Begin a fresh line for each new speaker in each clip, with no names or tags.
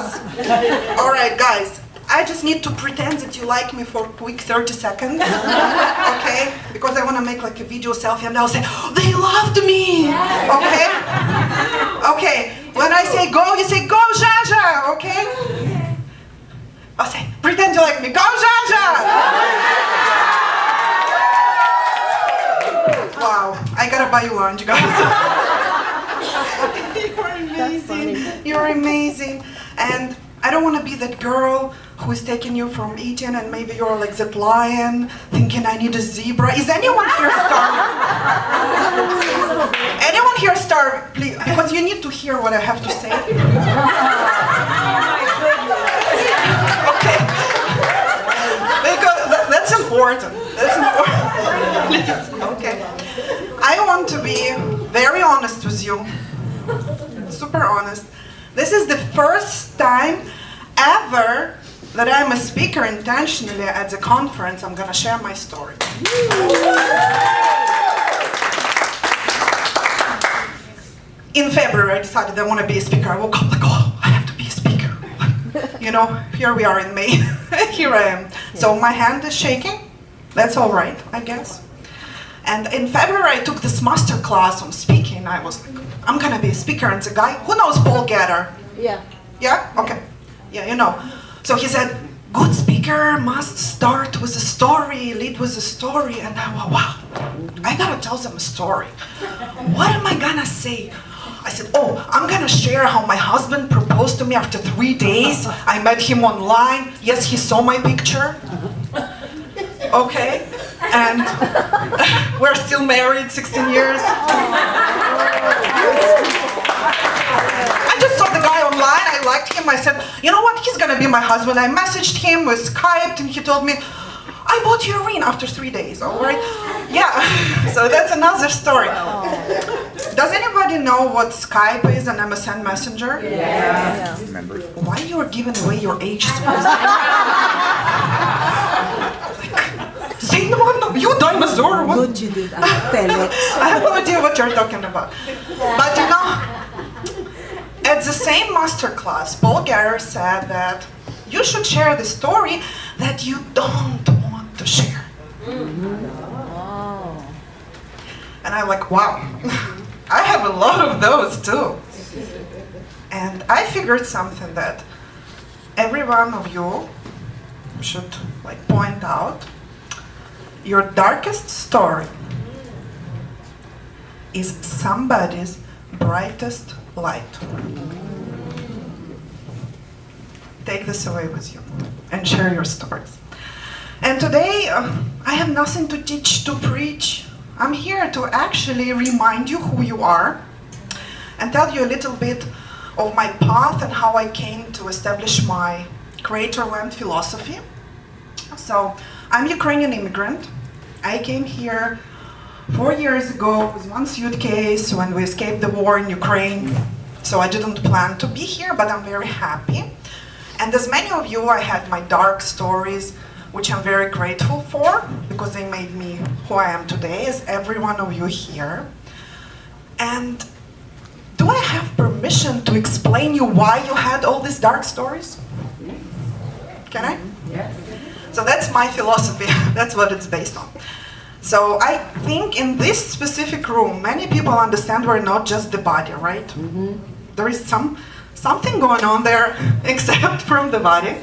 class. All right, guys. I just need to pretend that you like me for a quick 30 seconds, okay? Because I want to make like a video selfie and I'll say, oh, they loved me, okay? Okay, when I say go, you say, go Geagea, okay? I'll say, pretend you like me, go Geagea! Wow, I gotta buy you lunch, guys. You're amazing, you're amazing. And I don't want to be that girl who is taking you from eating and maybe you're like that lion thinking I need a zebra. Is anyone here starving? Anyone here starving? Please, because you need to hear what I have to say. Okay. Because that's important. That's important. Okay. I want to be very honest with you. Super honest. This is the first time ever that I'm a speaker intentionally at the conference. I'm gonna share my story. In February, I decided I want to be a speaker. I woke up like, oh, I have to be a speaker. You know, here we are in May. Here I am. So my hand is shaking. That's all right, I guess. And in February, I took this master class on speaking. I was like, I'm gonna be a speaker. And the guy, who knows Paul Getter?
Yeah.
Yeah? Okay. Yeah, you know. So he said, good speaker must start with a story, lead with a story. And I went, wow, I gotta tell them a story. What am I gonna say? I said, oh, I'm gonna share how my husband proposed to me after 3 days. I met him online. Yes, he saw my picture. Okay. And we're still married 16 years. I just saw the guy online, I liked him, I said, you know what, he's gonna be my husband. I messaged him, we Skyped, and he told me, I bought you a ring after 3 days, all right? Yeah, so that's another story. Does anybody know what Skype is, an MSN messenger?
Yeah.
Why you are giving away your age? Say no, you dinosaur. What?
Good you did. Tell it.
I have no idea what you're talking about. But you know, at the same masterclass, Paul Getter said that you should share the story that you don't want to share.
Oh.
And I'm like, wow, I have a lot of those too. And I figured something that every one of you should like point out. Your darkest story is somebody's brightest light. Take this away with you and share your stories. And today, I have nothing to teach, to preach. I'm here to actually remind you who you are and tell you a little bit of my path and how I came to establish my creator-land philosophy. So, I'm Ukrainian immigrant. I came here 4 years ago with one suitcase when we escaped the war in Ukraine. So I didn't plan to be here, but I'm very happy. And as many of you, I had my dark stories, which I'm very grateful for, because they made me who I am today, as every one of you here. And do I have permission to explain you why you had all these dark stories? Can I?
Yes.
So that's my philosophy. That's what it's based on. So I think in this specific room, many people understand we're not just the body, right? Mm-hmm. There is something going on there except from the body.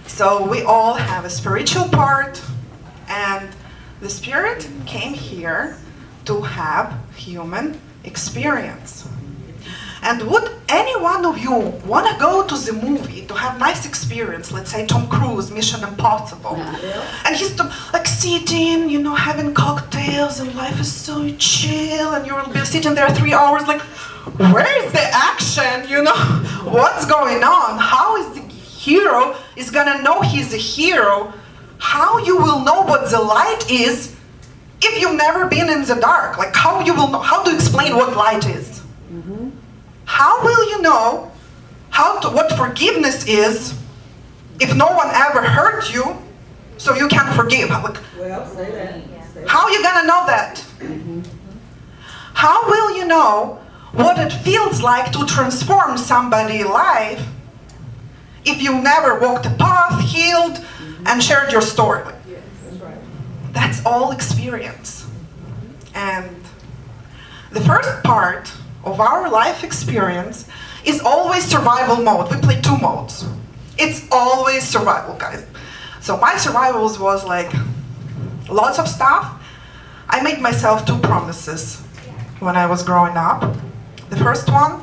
So we all have a spiritual part, and the spirit came here to have human experience. And would any one of you want to go to the movie to have nice experience? Let's say Tom Cruise, Mission Impossible. Yeah. And he's like sitting, you know, having cocktails, and life is so chill, and you will be sitting there 3 hours like, where is the action, you know? What's going on? How is the hero is gonna know he's a hero? How you will know what the light is if you've never been in the dark? Like, how you will know, how to explain what light is? Mm-hmm. How will you know what forgiveness is if no one ever hurt you, so you can forgive? Like,
Well, say that.
how are you gonna know that? Mm-hmm. How will you know what it feels like to transform somebody's life if you never walked a path, healed, and shared your story. That's all experience. And the first part of our life experience is always survival mode. We play 2 modes. It's always survival, guys. So my survivals was like lots of stuff. I made myself 2 promises when I was growing up. The first one,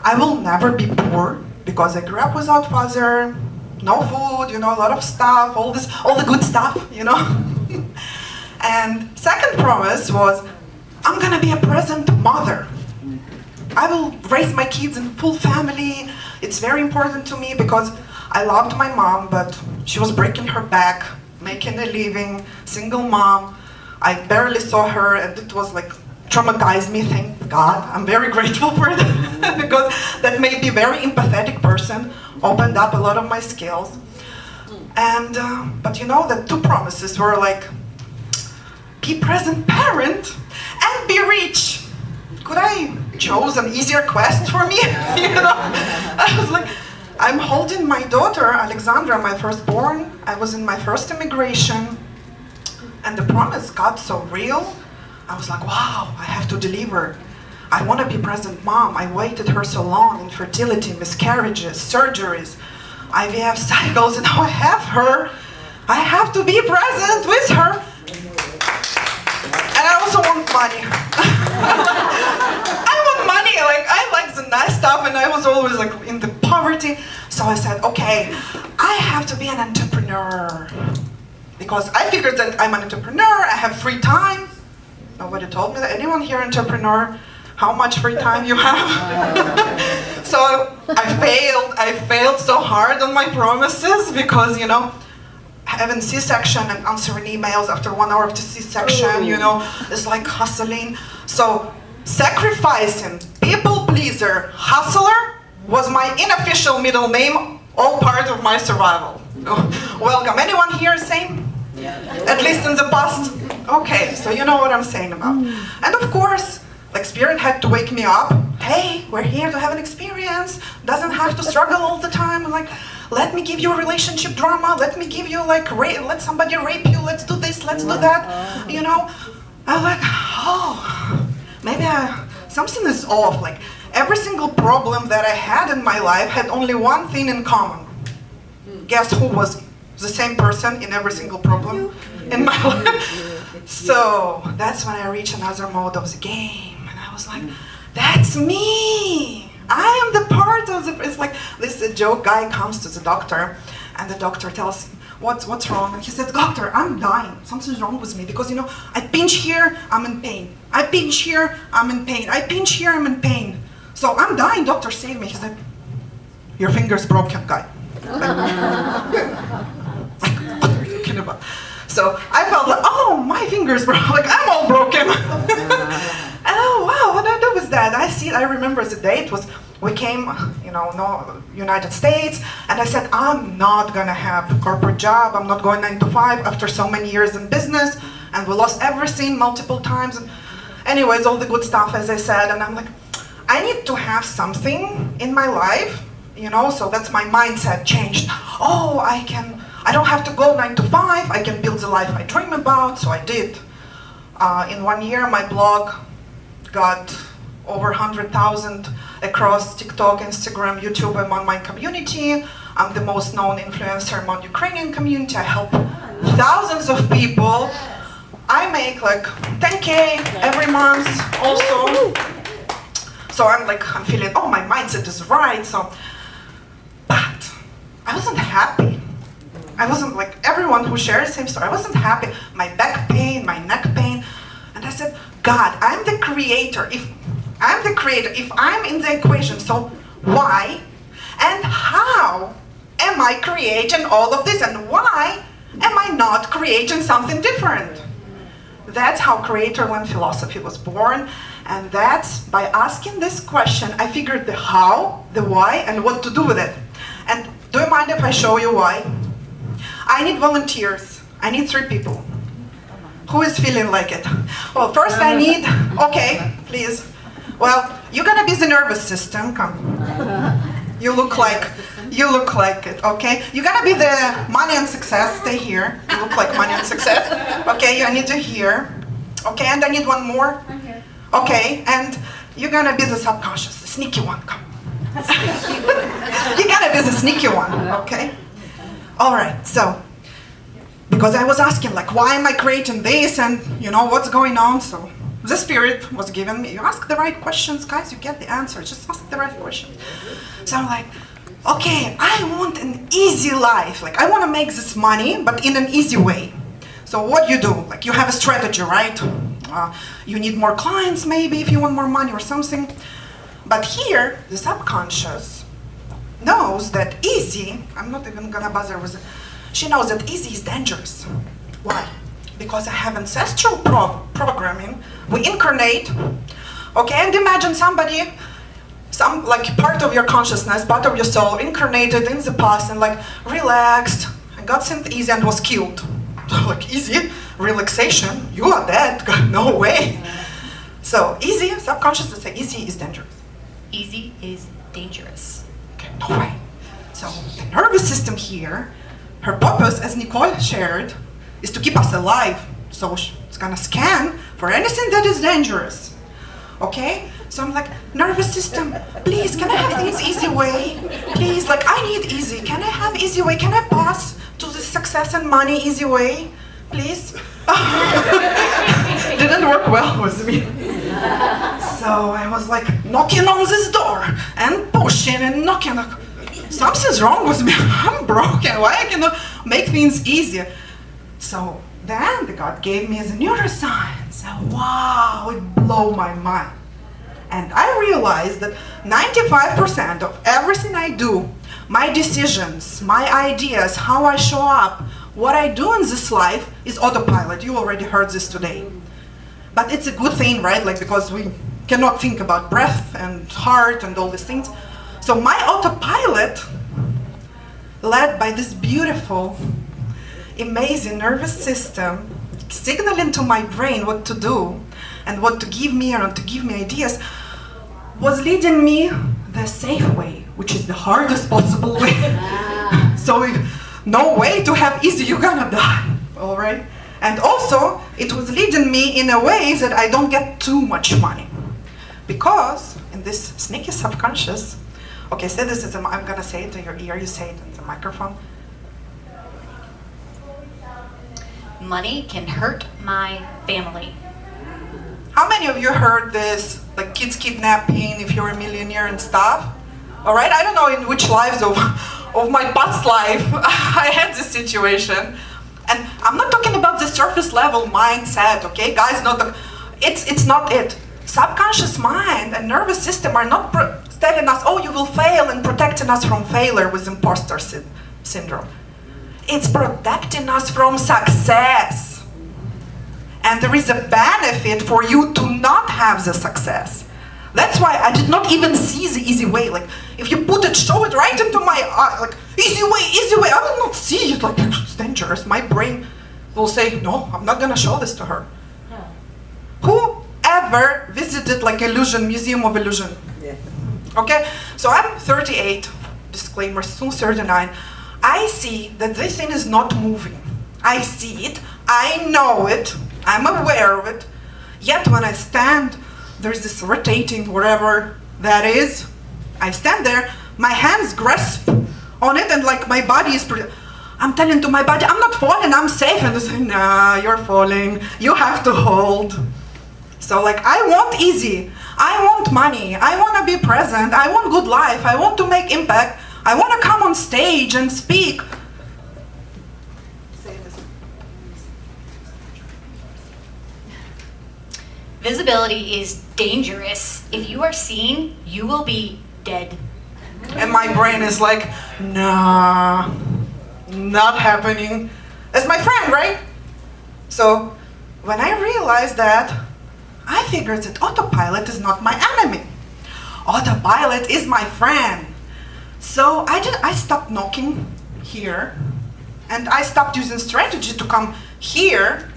I will never be poor because I grew up without father, no food, a lot of stuff, all the good stuff, And second promise was, I'm gonna be a present mother. I will raise my kids in full family. It's very important to me because I loved my mom, but she was breaking her back, making a living, single mom. I barely saw her, and it was like traumatized me, thank God. I'm very grateful for that because that made me a very empathetic person, opened up a lot of my skills. And, but the 2 promises were like, be present parent and be rich. Could I chose an easier quest for me? I was like, I'm holding my daughter, Alexandra, my firstborn. I was in my first immigration, and the promise got so real. I was like, wow, I have to deliver. I want to be present mom. I waited her so long, infertility, miscarriages, surgeries, IVF cycles, and now I have her. I have to be present with her. And I also want money. I want money, I like the nice stuff, and I was always in the poverty. So I said, okay, I have to be an entrepreneur. Because I figured that I'm an entrepreneur, I have free time. Nobody told me that. Anyone here entrepreneur? How much free time you have? So I failed so hard on my promises because, having C-section and answering emails after 1 hour of the C-section, it's like hustling. So sacrificing, people pleaser, hustler was my unofficial middle name, all part of my survival. Welcome. Anyone here same? Yeah. At least in the past? Okay, so you know what I'm saying about. And of course, Spirit had to wake me up. Hey, we're here to have an experience. Doesn't have to struggle all the time. Let me give you a relationship drama. Let me give you let somebody rape you. Let's do this. Let's do that. I'm like, oh, maybe something is off. Every single problem that I had in my life had only one thing in common. Guess who was the same person in every single problem in my life? So that's when I reached another mode of the game. I was like, that's me. I am the part of the, it's like this joke guy comes to the doctor and the doctor tells him, what's wrong? And he said, doctor, I'm dying. Something's wrong with me because, I pinch here, I'm in pain. I pinch here, I'm in pain. I pinch here, I'm in pain. So I'm dying, doctor, save me. He said, your finger's broken, guy. What are you talking about? So I felt oh, my finger's broken. I'm all broken. Oh, wow, what did I do with that? I remember the date was, we came, United States, and I said, I'm not gonna have a corporate job, I'm not going 9 to 5 after so many years in business, and we lost everything multiple times. And anyways, all the good stuff, as I said, and I'm like, I need to have something in my life, so that's my mindset changed. Oh, I don't have to go 9 to 5, I can build the life I dream about, so I did. In 1 year, my blog got over 100,000 across TikTok, Instagram, YouTube, among my community. I'm the most known influencer among Ukrainian community. I help thousands of people. I make 10K every month also. So I'm feeling, oh, my mindset is right. But I wasn't happy. I wasn't everyone who shares the same story. I wasn't happy. My back pain, my neck pain. And I said, God, I'm the creator. If I'm in the equation, so why and how am I creating all of this? And why am I not creating something different? That's how Creator-Led philosophy was born. And that's by asking this question, I figured the how, the why, and what to do with it. And do you mind if I show you why? I need volunteers. I need 3 people. Who is feeling like it? Well, first I need, okay, please. Well, you're gonna be the nervous system, come. You look like You look like it, okay? You're gonna be the money and success. Stay here. You look like money and success. Okay, I need to hear. Okay, and I need one more.
I'm here.
Okay, and you're gonna be the subconscious, the sneaky one. Come. You're gonna be the sneaky one, okay? All right, so, because I was asking, like, why am I creating this and, what's going on? So, the spirit was given me. You ask the right questions, guys, you get the answer. Just ask the right questions. So I'm like, okay, I want an easy life. Like, I want to make this money, but in an easy way. So what you do? Like, you have a strategy, right? You need more clients, maybe, if you want more money or something. But here, the subconscious knows that easy, I'm not even gonna bother with it, she knows that easy is dangerous. Why? Because I have ancestral programming. We incarnate, okay, and imagine somebody, like part of your consciousness, part of your soul, incarnated in the past and like relaxed and got sent easy and was killed. Like easy, relaxation, you are dead, no way. So easy, subconscious would say easy is dangerous.
Easy is dangerous.
Okay, no way. So the nervous system here, her purpose, as Nicole shared, is to keep us alive. So it's gonna scan for anything that is dangerous. Okay? So I'm like, nervous system, please, can I have this easy way? Please, like, I need easy. Can I have easy way? Can I pass to the success and money easy way? Please? Didn't work well with me. So I was like knocking on this door and pushing and knocking. Like, something's wrong with me. I'm broken. Why I cannot make things easier? So then the God gave me the neuroscience. Wow, it blew my mind. And I realized that 95% of everything I do, my decisions, my ideas, how I show up, what I do in this life is autopilot. You already heard this today. But it's a good thing, right? Like, because we cannot think about breath and heart and all these things. So my autopilot, led by this beautiful, amazing nervous system, signaling to my brain what to do and what to give me and to give me ideas, was leading me the safe way, which is the hardest possible way. So no way to have easy, you're gonna die, all right? And also, it was leading me in a way that I don't get too much money. Because in this sneaky subconscious, okay, say this, I'm gonna say it in your ear, you say it in the microphone.
Money can hurt my family.
How many of you heard this, like kids kidnapping, if you're a millionaire and stuff? All right, I don't know in which lives of my past life I had this situation. And I'm not talking about the surface level mindset, okay? Guys, it's not it. Subconscious mind and nervous system are not telling us, oh, you will fail and protecting us from failure with imposter syndrome. It's protecting us from success. And there is a benefit for you to not have the success. That's why I did not even see the easy way. Like, if you put it, show it right into my eye, like, easy way, I will not see it, like, it's dangerous. My brain will say, no, I'm not gonna show this to her.
No.
Who ever visited, like, Museum of Illusion?
Yeah.
Okay, so I'm 38, disclaimer, soon 39. I see that this thing is not moving. I see it, I know it, I'm aware of it, yet when I stand, there's this rotating, whatever that is. I stand there, my hands grasp on it, and like my body is, I'm telling to my body, I'm not falling, I'm safe. And they say, nah, you're falling, you have to hold. So like, I want easy, I want money, I want to be present, I want good life, I want to make impact, I want to come on stage and speak. Say this.
Visibility is dangerous. If you are seen, you will be dead.
And my brain is like, nah, not happening. That's my friend, right? So when I realized that, I figured that autopilot is not my enemy. Autopilot is my friend. So I stopped knocking here, and I stopped using strategy to come here.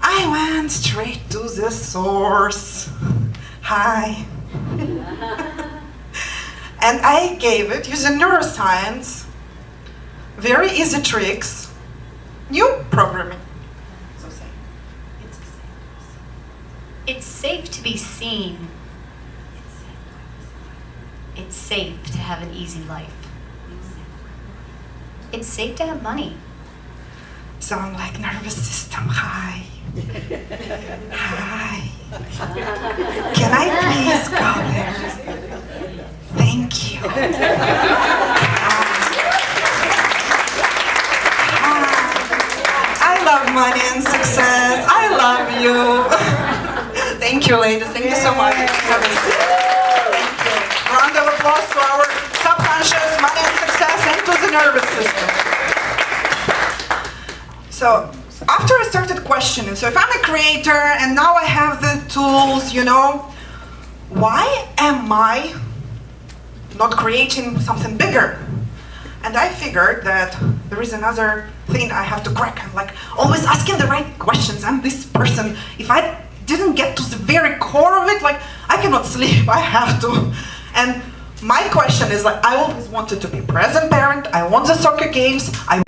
I went straight to the source. Hi. And I gave it, using neuroscience, very easy tricks, new programming. So say,
It's safe to be seen. It's safe to have an easy life. It's safe to have money.
sound like nervous system. Hi. Hi. Can I please go there? Thank you. I love money and success. I love you. Thank you, ladies. Thank you so much. Have a seat. Thank you. Round of applause to our subconscious, money and success, and to the nervous system. So, after I started questioning, so if I'm a creator and now I have the tools, why am I not creating something bigger? And I figured that there is another thing I have to crack. I'm like always asking the right questions. I'm this person. If I didn't get to the very core of it, I cannot sleep. I have to. And my question is I always wanted to be present parent. I want the soccer games. I